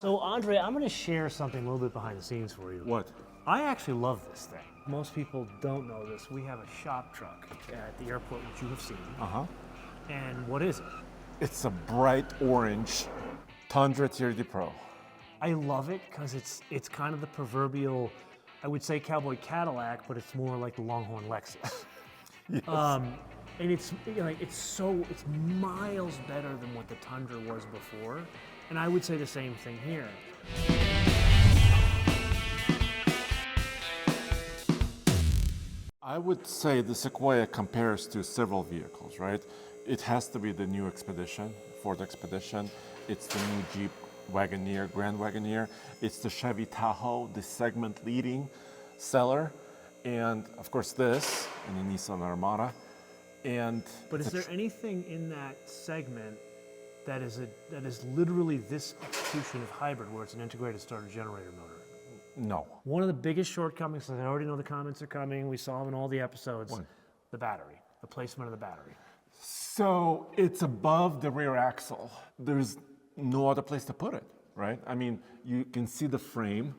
So Andre, I'm going to share something a little bit behind the scenes for you. What? I actually love this thing. Most people don't know this. We have a shop truck at the airport, which you have seen. Uh-huh. And what is it? It's a bright orange Tundra TRD Pro. I love it because it's kind of the proverbial, I would say cowboy Cadillac, but it's more like the Longhorn Lexus. Yes. And it's it's miles better than what the Tundra was before. And I would say the same thing here. I would say the Sequoia compares to several vehicles, right? It has to be the new Expedition, Ford Expedition. It's the new Jeep Wagoneer, Grand Wagoneer. It's the Chevy Tahoe, the segment leading seller. And of course this, and the Nissan Armada. But is there anything in that segment that is literally this execution of hybrid, where it's an integrated starter generator motor? No. One of the biggest shortcomings, and I already know the comments are coming, we saw them in all the episodes, the battery, the placement of the battery. So it's above the rear axle. There's no other place to put it, right? I mean, you can see the frame.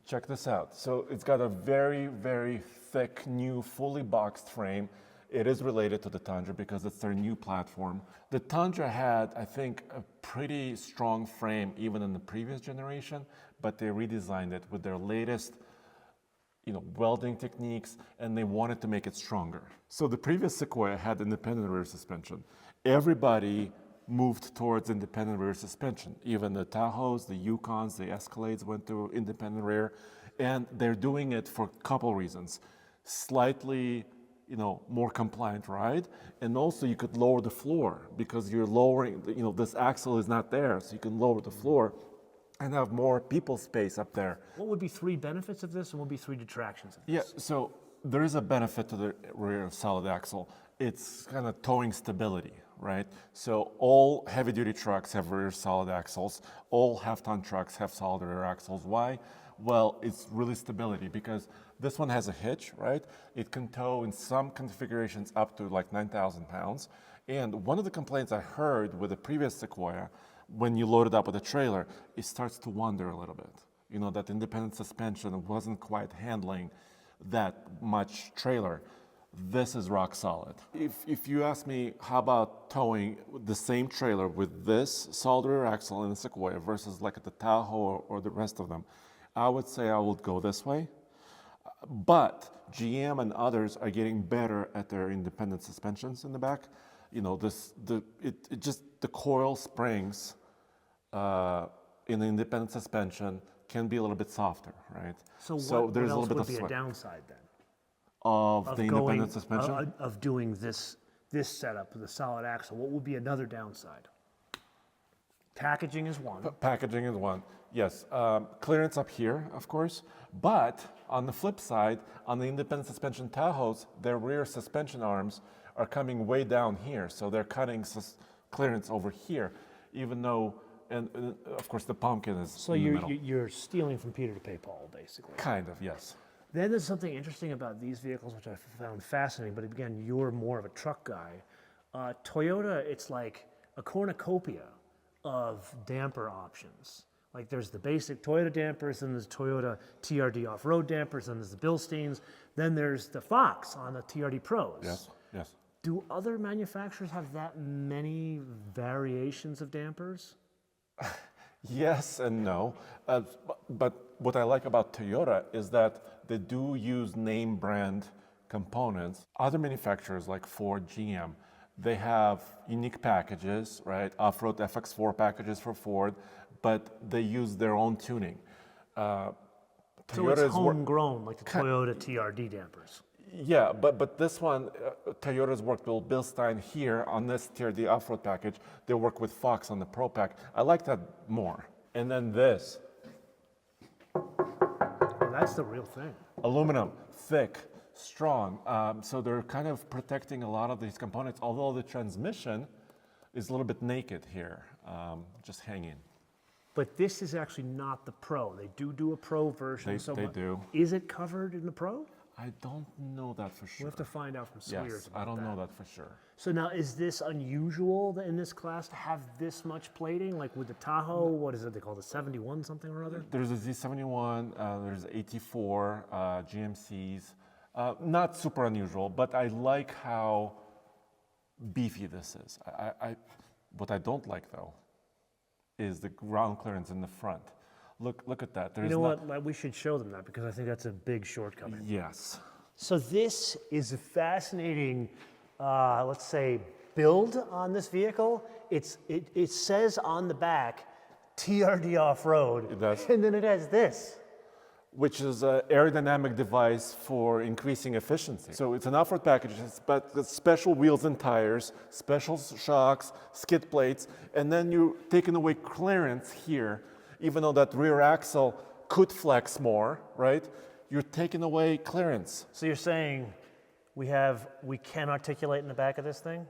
Check this out. So it's got a very, very thick, new, fully boxed frame. It is related to the Tundra because it's their new platform. The Tundra had, I think, a pretty strong frame even in the previous generation, but they redesigned it with their latest, welding techniques, and they wanted to make it stronger. So the previous Sequoia had independent rear suspension. Everybody moved towards independent rear suspension. Even the Tahoes, the Yukons, the Escalades went to independent rear, and they're doing it for a couple reasons. Slightly more compliant ride, and also you could lower the floor because you're lowering, this axle is not there, so you can lower the floor and have more people space up there. What would be 3 benefits of this, and what would be 3 detractions of this? Yeah, so there is a benefit to the rear solid axle. It's kind of towing stability, right? So all heavy-duty trucks have rear solid axles. All half-ton trucks have solid rear axles. Why? Well, it's really stability because this one has a hitch, right? It can tow in some configurations up to like 9,000 pounds. And one of the complaints I heard with the previous Sequoia, when you load it up with a trailer, it starts to wander a little bit. That independent suspension wasn't quite handling that much trailer. This is rock solid. If you ask me, how about towing the same trailer with this solid rear axle in the Sequoia versus like at the Tahoe or the rest of them, I would say I would go this way. But GM and others are getting better at their independent suspensions in the back. The coil springs in the independent suspension can be a little bit softer, right? So there's what a else little bit would of be sweat. a downside then? Of the independent suspension? Of doing this setup with a solid axle, what would be another downside? Packaging is one. Packaging is one, yes. Clearance up here, of course. But on the flip side, on the independent suspension Tahoes, their rear suspension arms are coming way down here. So they're cutting clearance over here, even though, and of course the pumpkin is so in the middle. you're stealing from Peter to pay Paul, basically. Kind of, yes. Then there's something interesting about these vehicles, which I found fascinating, but again, you're more of a truck guy. Toyota, it's like a cornucopia of damper options. Like there's the basic Toyota dampers, then there's Toyota TRD off-road dampers, then there's the Bilsteins, then there's the Fox on the TRD Pros. Yes, yes. Do other manufacturers have that many variations of dampers? Yes and no. But what I like about Toyota is that they do use name brand components. Other manufacturers like Ford, GM, they have unique packages, right? Off-road FX4 packages for Ford, but they use their own tuning. So it's homegrown, like the Toyota TRD dampers. Yeah, but this one, Toyota's worked with Bilstein here on this TRD off-road package. They work with Fox on the Pro Pack. I like that more. And then this. Well, that's the real thing. Aluminum, thick, strong. So they're kind of protecting a lot of these components, although the transmission is a little bit naked here, just hanging. But this is actually not the Pro. They do a Pro version. They do. Is it covered in the Pro? I don't know that for sure. We'll have to find out from Swears Yes, about I don't that. know that for sure. So now, is this unusual in this class to have this much plating? Like with the Tahoe, what is it they call the 71 something or other? There's a Z71, there's 84 GMCs. Not super unusual, but I like how beefy this is. What I don't like though is the ground clearance in the front. Look at that. You know what? Like, we should show them that because I think that's a big shortcoming. Yes. So this is a fascinating, let's say, build on this vehicle. It says on the back, TRD off-road. It does. And then it has this. Which is an aerodynamic device for increasing efficiency. So it's an off-road package, but with special wheels and tires, special shocks, skid plates, and then you're taking away clearance here, even though that rear axle could flex more, right? You're taking away clearance. So you're saying we can articulate in the back of this thing?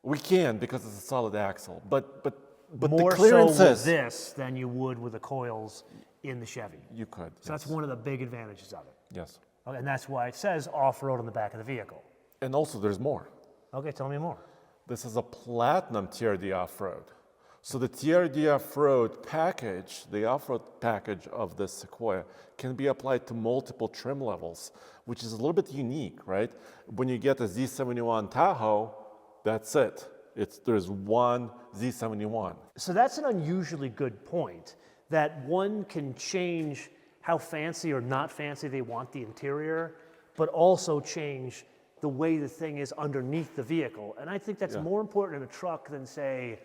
We can because it's a solid axle, but More the clearance so with is. this than you would with the coils in the Chevy. You could. So that's one of the big advantages of it. Yes. Okay, and that's why it says off-road on the back of the vehicle. And also there's more. Okay, tell me more. This is a platinum TRD off-road. So the TRD off-road package, the off-road package of the Sequoia, can be applied to multiple trim levels, which is a little bit unique, right? When you get a Z71 Tahoe, that's it. There's one Z71. So that's an unusually good point, that one can change how fancy or not fancy they want the interior, but also change the way the thing is underneath the vehicle. And I think that's more important in a truck than, say,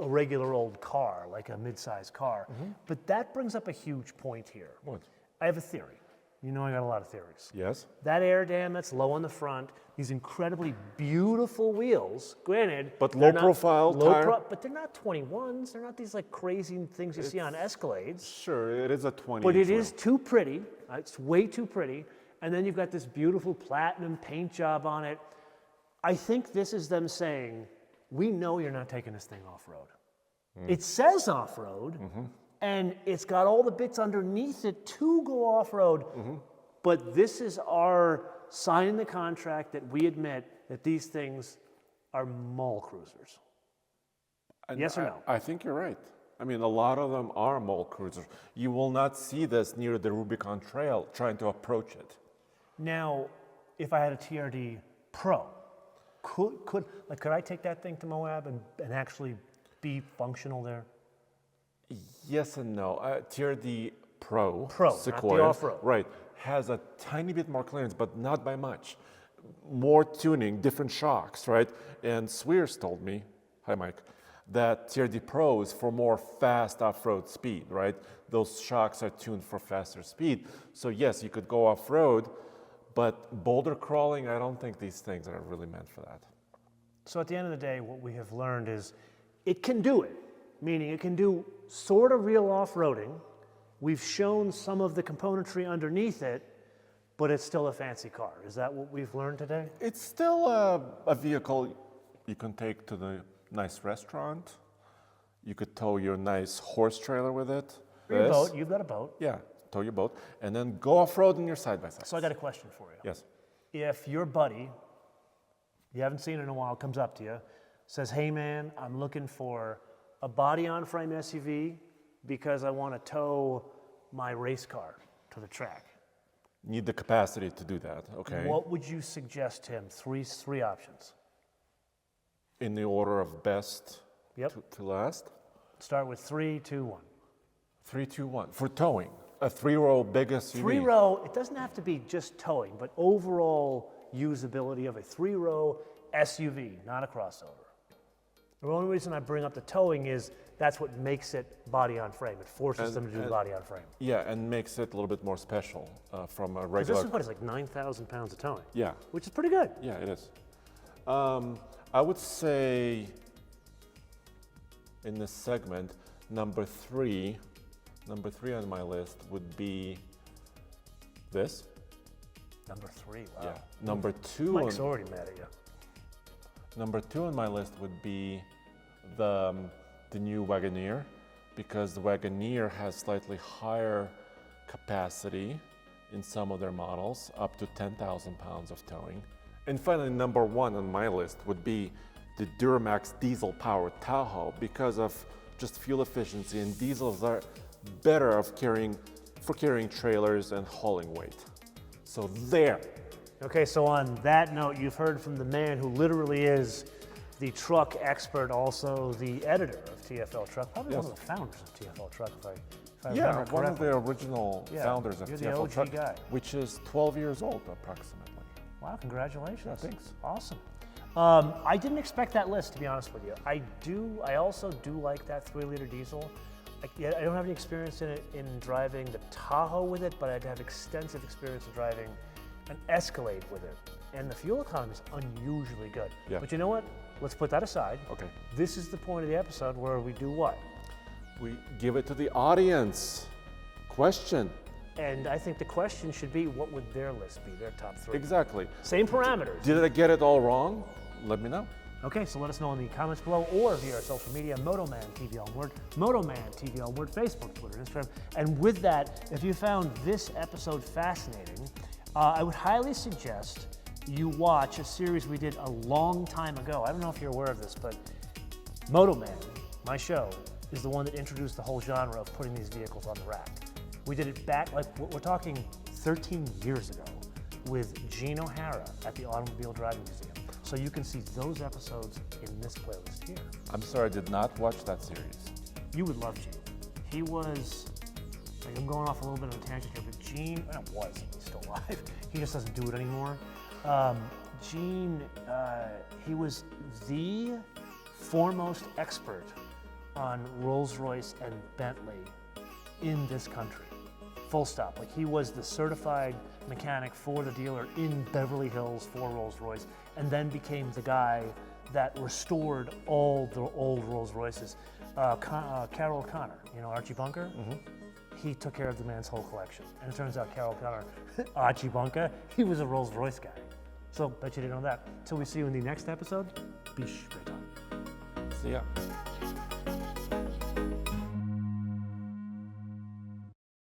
a regular old car, like a mid-sized car. But that brings up a huge point here. What? I have a theory. You know I got a lot of theories. Yes? That air dam that's low on the front, these incredibly beautiful wheels, granted. But they're low profile tire? but they're not 21s. They're not these like crazy things you see on Escalades. Sure, it is a 20. But it is too pretty. It's way too pretty. And then you've got this beautiful platinum paint job on it. I think this is them saying, we know you're not taking this thing off-road. It says off-road, and it's got all the bits underneath it to go off-road. But this is our sign in the contract that we admit that these things are mall cruisers. Yes or no? I think you're right. I mean, a lot of them are mall cruisers. You will not see this near the Rubicon Trail trying to approach it. Now, if I had a TRD Pro, could I take that thing to Moab and actually be functional there? Yes and no. TRD Pro, not Sequoia, the off-road. right, has a tiny bit more clearance, but not by much. More tuning, different shocks, right? And Swears told me, hi Mike, that TRD Pro is for more fast off-road speed, right? Those shocks are tuned for faster speed. So yes, you could go off-road, but boulder crawling, I don't think these things are really meant for that. So at the end of the day, what we have learned is it can do it, meaning it can do sort of real off-roading. We've shown some of the componentry underneath it, but it's still a fancy car. Is that what we've learned today? It's still a vehicle you can take to the nice restaurant. You could tow your nice horse trailer with it. Your boat, you've got a boat. Yeah, tow your boat, and then go off-road in your side-by-side. So I got a question for you. Yes. If your buddy, you haven't seen in a while, comes up to you, says, hey man, I'm looking for a body-on-frame SUV because I want to tow my race car to the track. Need the capacity to do that, okay? What would you suggest to him? Three options. In the order of best Yep. to last? Start with 3, 2, 1. 3, 2, 1. For towing, a 3-row big SUV. 3-row, it doesn't have to be just towing, but overall usability of a 3-row SUV, not a crossover. The only reason I bring up the towing is that's what makes it body on frame. It forces them to do body on frame. Yeah, and makes it a little bit more special from a 'Cause regular. this one is like 9,000 pounds of towing. Yeah. Which is pretty good. Yeah, it is. I would say in this segment, number three on my list would be this. Number 3, wow. Yeah. Number two. Mike's already mad at you. Number 2 on my list would be the new Wagoneer, because the Wagoneer has slightly higher capacity in some of their models, up to 10,000 pounds of towing. And finally, number one on my list would be the Duramax diesel-powered Tahoe because of just fuel efficiency, and diesels are better for carrying trailers and hauling weight. So there. Okay, so on that note, you've heard from the man who literally is the truck expert, also the editor of TFL Truck, probably Yes. one of the founders of TFL Truck, if I Yeah, remember one of correctly. the original Yeah, founders of you're the TFL OG Truck, guy. which is 12 years old approximately. Wow, congratulations. Yeah, thanks. Awesome. I didn't expect that list, to be honest with you. I also do like that 3-liter diesel. I don't have any experience in it in driving the Tahoe with it, but I'd have extensive experience in driving an Escalade with it. And the fuel economy is unusually good. Yeah. But you know what? Let's put that aside. Okay. This is the point of the episode where we do what? We give it to the audience. Question. And I think the question should be, what would their list be, their top 3? Exactly. Same parameters. Did I get it all wrong? Let me know. Okay, so let us know in the comments below or via our social media, MotoManTV all word, MotoManTV all word, Facebook, Twitter, Instagram. And with that, if you found this episode fascinating, I would highly suggest you watch a series we did a long time ago. I don't know if you're aware of this, but MotoMan, my show, is the one that introduced the whole genre of putting these vehicles on the rack. We did it back, like we're talking 13 years ago, with Gene O'Hara at the Automobile Driving Museum. So you can see those episodes in this playlist here. I'm sorry, I did not watch that series. You would love Gene. He was, like, I'm going off a little bit of a tangent here, but Gene, he's still alive. He just doesn't do it anymore. Gene, he was the foremost expert on Rolls-Royce and Bentley in this country. Full stop. Like, he was the certified mechanic for the dealer in Beverly Hills for Rolls-Royce, and then became the guy that restored all the old Rolls-Royces. Carroll O'Connor, Archie Bunker, he took care of the man's whole collection. And it turns out Carroll O'Connor, Archie Bunker, he was a Rolls-Royce guy. So bet you didn't know that. Till we see you in the next episode, be straight on. See ya.